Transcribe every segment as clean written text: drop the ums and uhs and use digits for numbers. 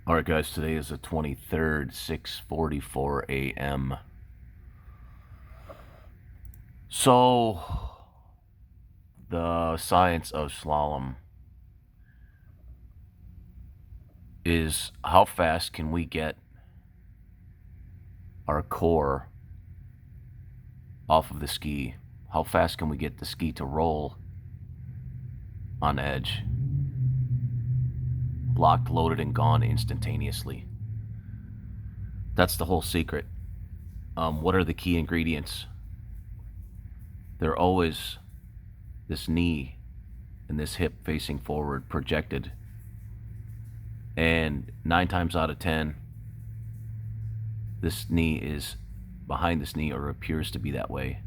All right, guys, today is the 23rd, 6:44 a.m. So, the science of slalom is how fast can we get our core off of the ski? How fast can we get the ski to roll on edge? Locked, loaded, and gone instantaneously. That's the whole secret. What are the key ingredients? They're always this knee and this hip facing forward, projected. And 9 times out of 10, this knee is behind this knee, or appears to be that way.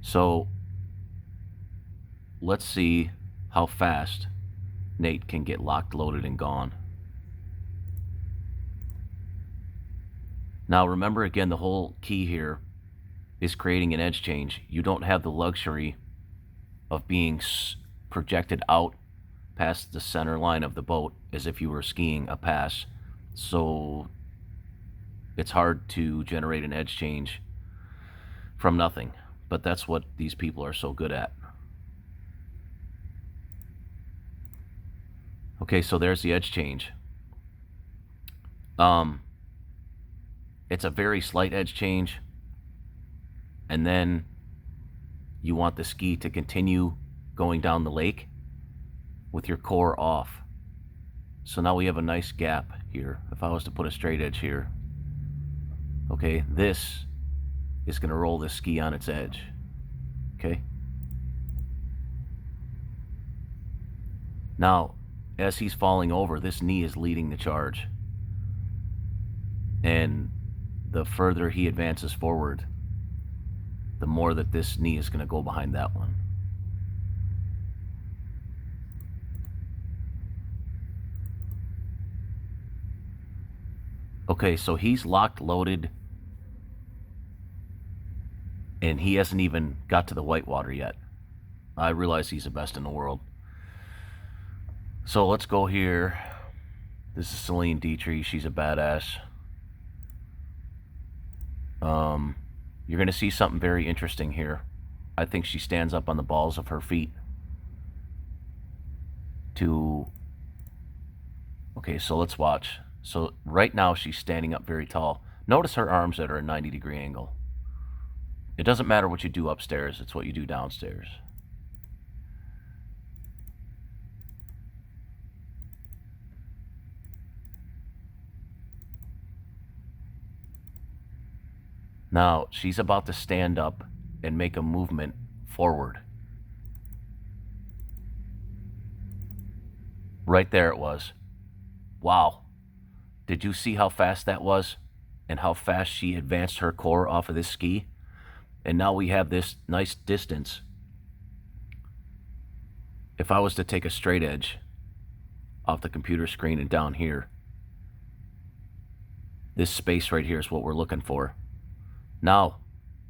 So let's see how fast Nate can get locked, loaded, and gone. Now remember, again, the whole key here is creating an edge change. You don't have the luxury of being projected out past the center line of the boat as if you were skiing a pass. So it's hard to generate an edge change from nothing. But that's what these people are so good at. Okay, so there's the edge change. It's a very slight edge change. And then you want the ski to continue going down the lake with your core off. So now we have a nice gap here. If I was to put a straight edge here, okay, this is going to roll this ski on its edge. Okay. Now, as he's falling over, this knee is leading the charge. And the further he advances forward, the more that this knee is going to go behind that one. Okay, so he's locked, loaded, and he hasn't even got to the whitewater yet. I realize he's the best in the world. So let's go here. This is Celine Dietrich. She's a badass. You're going to see something very interesting here. I think she stands up on the balls of her feet to... Okay, so let's watch. So right now she's standing up very tall. Notice her arms that are a 90-degree angle. It doesn't matter what you do upstairs, it's what you do downstairs. Now, she's about to stand up and make a movement forward. Right there it was. Wow. Did you see how fast that was? And how fast she advanced her core off of this ski? And now we have this nice distance. If I was to take a straight edge off the computer screen and down here, this space right here is what we're looking for. Now,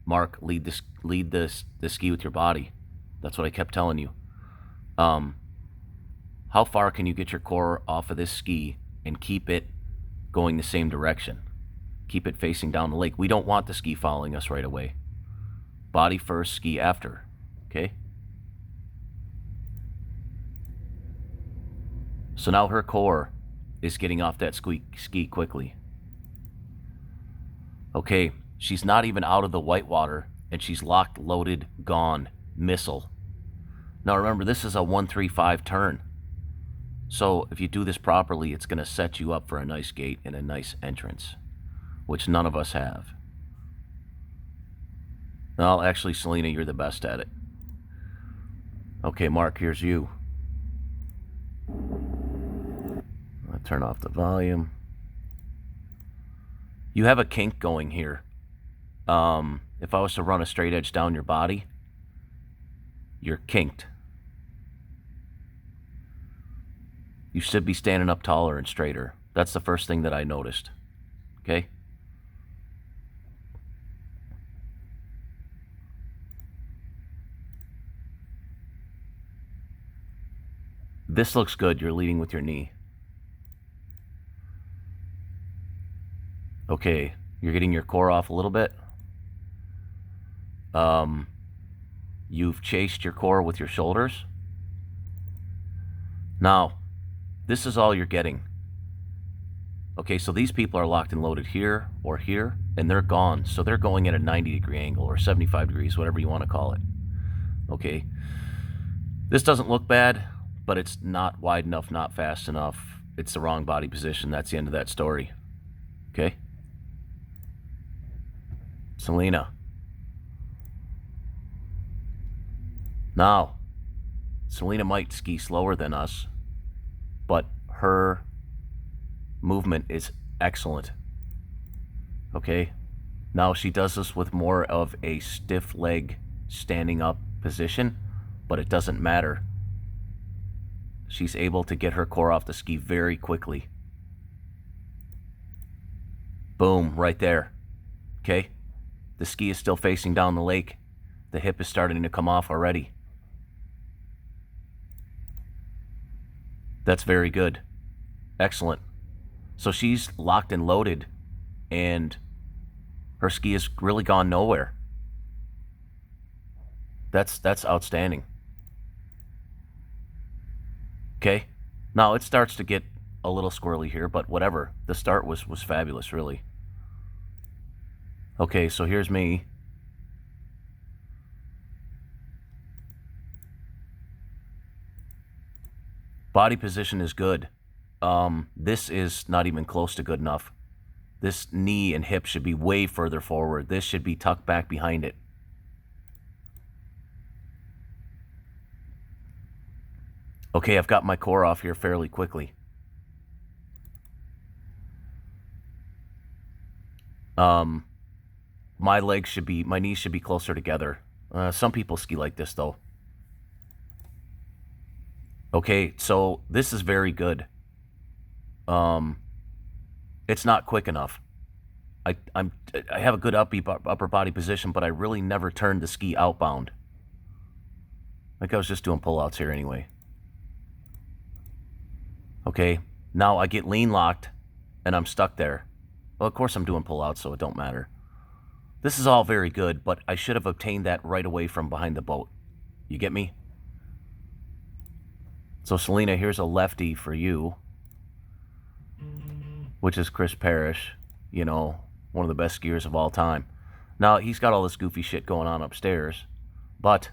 Mark, lead the ski with your body. That's what I kept telling you. How far can you get your core off of this ski and keep it going the same direction? Keep it facing down the lake. We don't want the ski following us right away. Body first, ski after. Okay? So now her core is getting off that ski quickly. Okay, she's not even out of the whitewater, and she's locked, loaded, gone, missile. Now remember, this is a 1-3-5 turn. So if you do this properly, it's going to set you up for a nice gate and a nice entrance, which none of us have. Well, actually, Selena, you're the best at it. Okay, Mark, here's you. I'll turn off the volume. You have a kink going here. If I was to run a straight edge down your body, you're kinked. You should be standing up taller and straighter. That's the first thing that I noticed. Okay? This looks good. You're leading with your knee. Okay, you're getting your core off a little bit. You've chased your core with your shoulders. Now, this is all you're getting. Okay, so these people are locked and loaded here or here, and they're gone. So they're going at a 90-degree angle or 75 degrees, whatever you want to call it. Okay, this doesn't look bad, but it's not wide enough, not fast enough. It's the wrong body position. That's the end of that story. Okay? Selena. Now, Selena might ski slower than us, but her movement is excellent. Okay? Now she does this with more of a stiff leg standing up position, but it doesn't matter. She's able to get her core off the ski very quickly. Boom, right there. Okay? The ski is still facing down the lake. The hip is starting to come off already. That's very good. Excellent. So she's locked and loaded, and her ski has really gone nowhere. That's outstanding. Okay? Now it starts to get a little squirrely here, but whatever. The start was fabulous, really. Okay, so here's me. Body position is good. This is not even close to good enough. This knee and hip should be way further forward. This should be tucked back behind it. Okay, I've got my core off here fairly quickly. My knees should be closer together. Some people ski like this though. Okay, so this is very good. It's not quick enough. I have a good upper body position, but I really never turned the ski outbound. Like I was just doing pullouts here anyway. Okay, now I get lean locked, and I'm stuck there. Well, of course I'm doing pullouts, so it don't matter. This is all very good, but I should have obtained that right away from behind the boat. You get me? So Selena, here's a lefty for you, which is Chris Parrish, you know, one of the best skiers of all time. Now, he's got all this goofy shit going on upstairs, but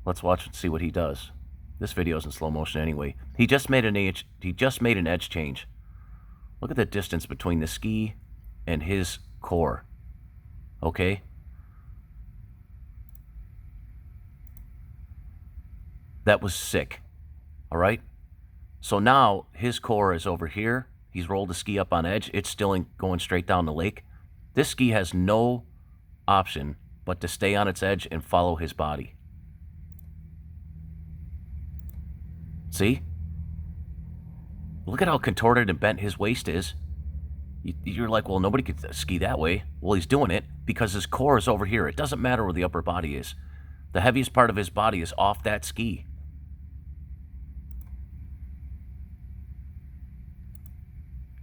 let's watch and see what he does. This video's in slow motion anyway. He just made an edge change. Look at the distance between the ski and his core. Okay? That was sick. All right? So now his core is over here. He's rolled the ski up on edge. It's still going straight down the lake. This ski has no option but to stay on its edge and follow his body. See? Look at how contorted and bent his waist is. You're like, well, nobody could ski that way. Well, he's doing it because his core is over here. It doesn't matter where the upper body is. The heaviest part of his body is off that ski.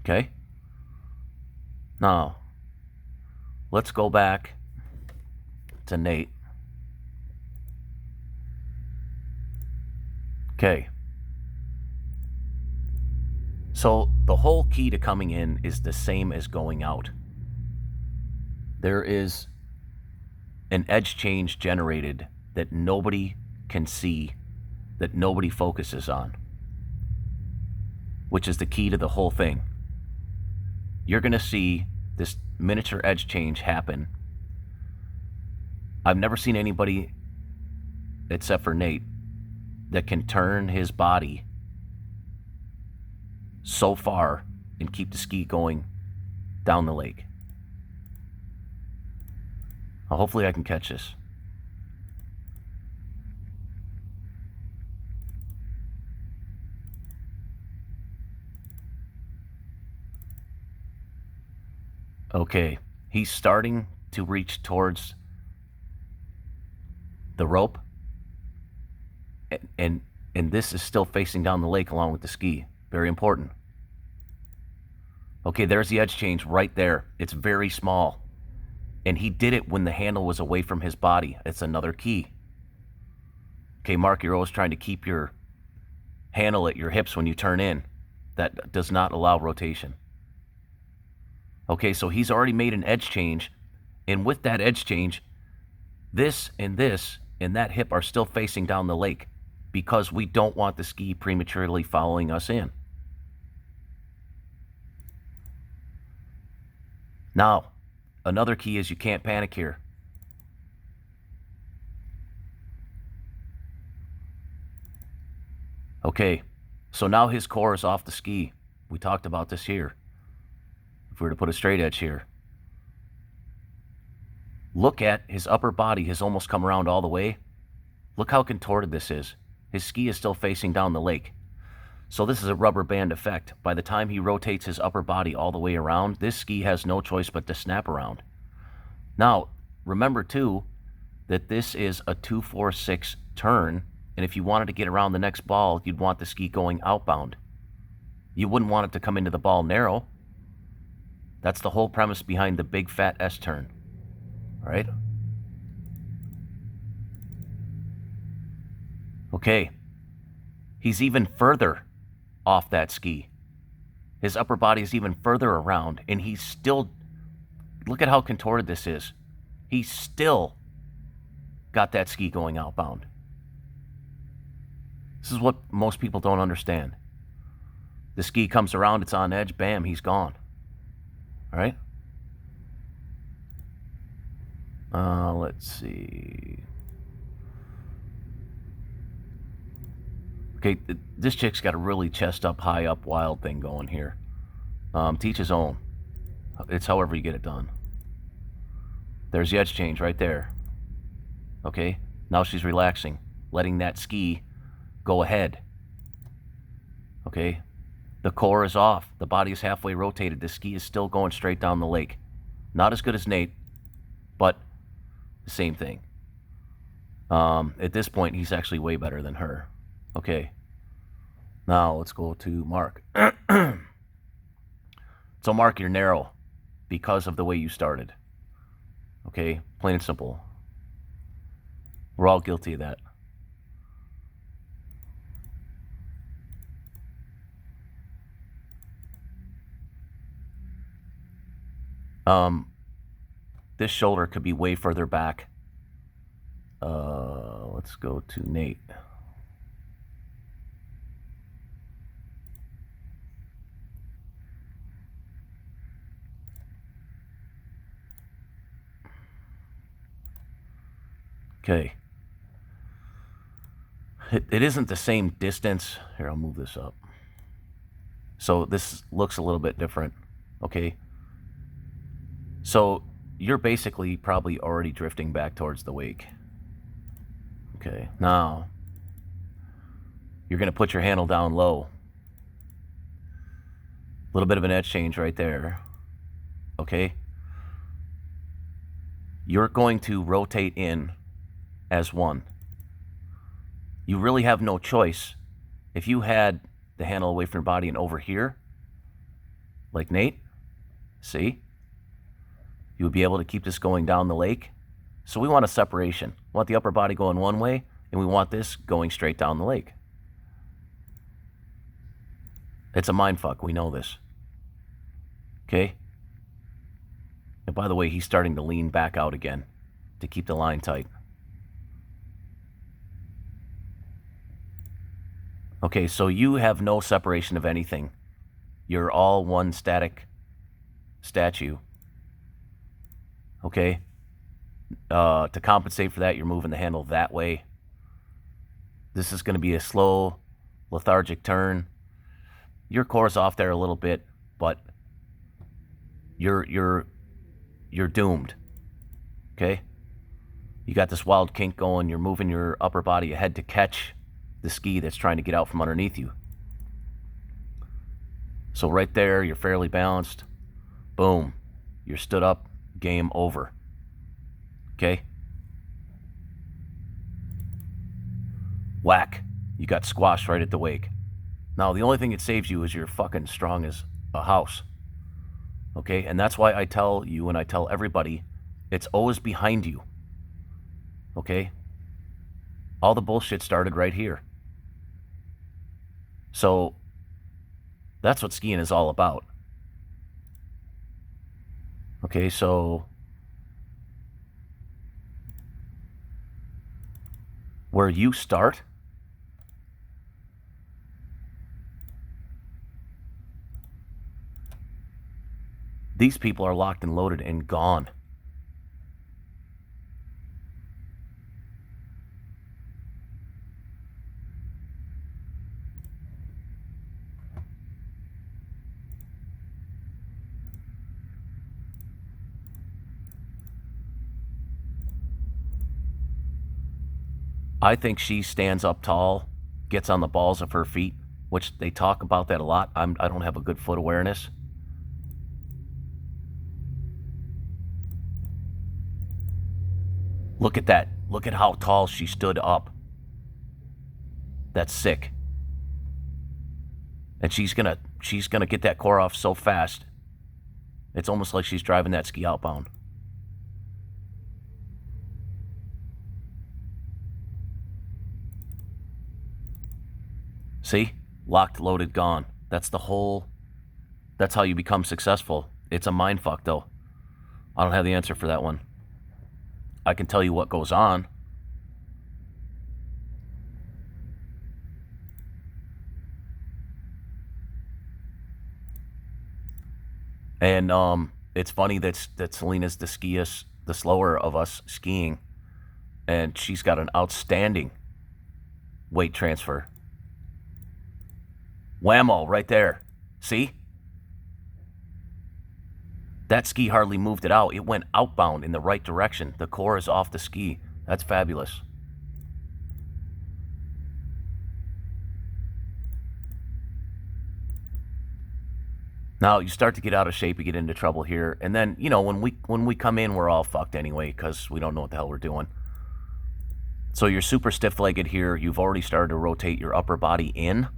Okay? Now, let's go back to Nate. Okay. So the whole key to coming in is the same as going out. There is an edge change generated that nobody can see, that nobody focuses on, which is the key to the whole thing. You're going to see this miniature edge change happen. I've never seen anybody, except for Nate, that can turn his body so far and keep the ski going down the lake. Hopefully I can catch this. Okay, he's starting to reach towards the rope, and this is still facing down the lake along with the ski. Very important. Okay, there's the edge change right there. It's very small. And he did it when the handle was away from his body. It's another key. Okay, Mark, you're always trying to keep your handle at your hips when you turn in. That does not allow rotation. Okay, so he's already made an edge change. And with that edge change, this and that hip are still facing down the lake because we don't want the ski prematurely following us in. Now, another key is you can't panic here. Okay, so now his core is off the ski. We talked about this here. If we were to put a straight edge here. Look at his upper body has almost come around all the way. Look how contorted this is. His ski is still facing down the lake. So this is a rubber band effect. By the time he rotates his upper body all the way around, this ski has no choice but to snap around. Now, remember too, that this is a 2-4-6 turn, and if you wanted to get around the next ball, you'd want the ski going outbound. You wouldn't want it to come into the ball narrow. That's the whole premise behind the big fat S turn. All right? Okay. He's even further off that ski. His upper body is even further around, and he's still, look at how contorted this is. He's still got that ski going outbound. This is what most people don't understand. The ski comes around, it's on edge, bam, he's gone. All right? Let's see. Okay, this chick's got a really chest up, high up, wild thing going here. Teach his own. It's however you get it done. There's the edge change right there. Okay, now she's relaxing, letting that ski go ahead. Okay, the core is off. The body is halfway rotated. The ski is still going straight down the lake. Not as good as Nate, but the same thing. At this point, he's actually way better than her. Okay, now let's go to Mark. So Mark, you're narrow because of the way you started. Okay, plain and simple. We're all guilty of that. This shoulder could be way further back. Let's go to Nate. Okay. It isn't the same distance. Here, I'll move this up. So this looks a little bit different. Okay. So you're basically probably already drifting back towards the wake. Okay. Now, you're going to put your handle down low. A little bit of an edge change right there. Okay. You're going to rotate in as one. You really have no choice. If you had the handle away from your body and over here, like Nate, see? You would be able to keep this going down the lake. So we want a separation. We want the upper body going one way, and we want this going straight down the lake. It's a mind fuck. We know this. Okay? And by the way, he's starting to lean back out again to keep the line tight. Okay, so you have no separation of anything. You're all one static statue. Okay? To compensate for that, you're moving the handle that way. This is going to be a slow, lethargic turn. Your core's off there a little bit, but you're doomed. Okay? You got this wild kink going. You're moving your upper body ahead to catch the ski that's trying to get out from underneath you. So right there, you're fairly balanced. Boom. You're stood up. Game over. Okay? Whack. You got squashed right at the wake. Now, the only thing that saves you is you're fucking strong as a house. Okay, and that's why I tell you and I tell everybody, it's always behind you. Okay? All the bullshit started right here. So that's what skiing is all about. Okay, so where you start, these people are locked and loaded and gone. I think she stands up tall, gets on the balls of her feet, which they talk about that a lot. I don't have a good foot awareness. Look at that. Look at how tall she stood up. That's sick. And she's gonna get that core off so fast. It's almost like she's driving that ski outbound. See? Locked, loaded, gone. That's how you become successful. It's a mind fuck, though. I don't have the answer for that one. I can tell you what goes on. And it's funny that Selena's the slower of us skiing, and she's got an outstanding weight transfer. Whammo, right there. See? That ski hardly moved it out. It went outbound in the right direction. The core is off the ski. That's fabulous. Now you start to get out of shape, you get into trouble here, and then when we come in, we're all fucked anyway because we don't know what the hell we're doing. So you're super stiff-legged here. You've already started to rotate your upper body in.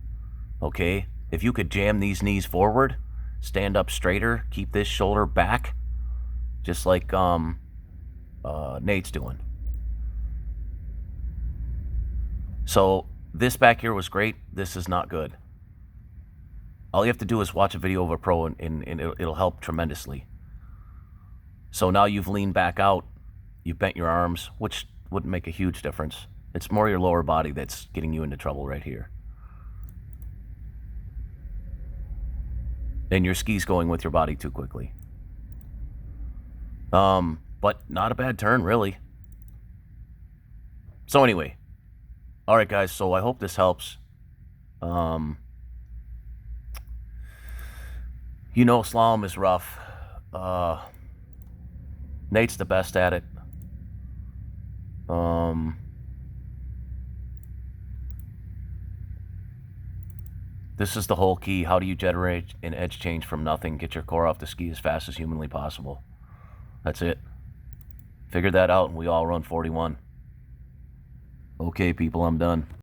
Okay, if you could jam these knees forward, stand up straighter, keep this shoulder back, just like Nate's doing. So this back here was great. This is not good. All you have to do is watch a video of a pro and it'll help tremendously. So now you've leaned back out, you've bent your arms, which wouldn't make a huge difference. It's more your lower body that's getting you into trouble right here. And your ski's going with your body too quickly. But not a bad turn, really. So anyway, all right, guys. So I hope this helps. Slalom is rough. Nate's the best at it. This is the whole key. How do you generate an edge change from nothing? Get your core off the ski as fast as humanly possible. That's it. Figure that out and we all run 41. Okay, people, I'm done.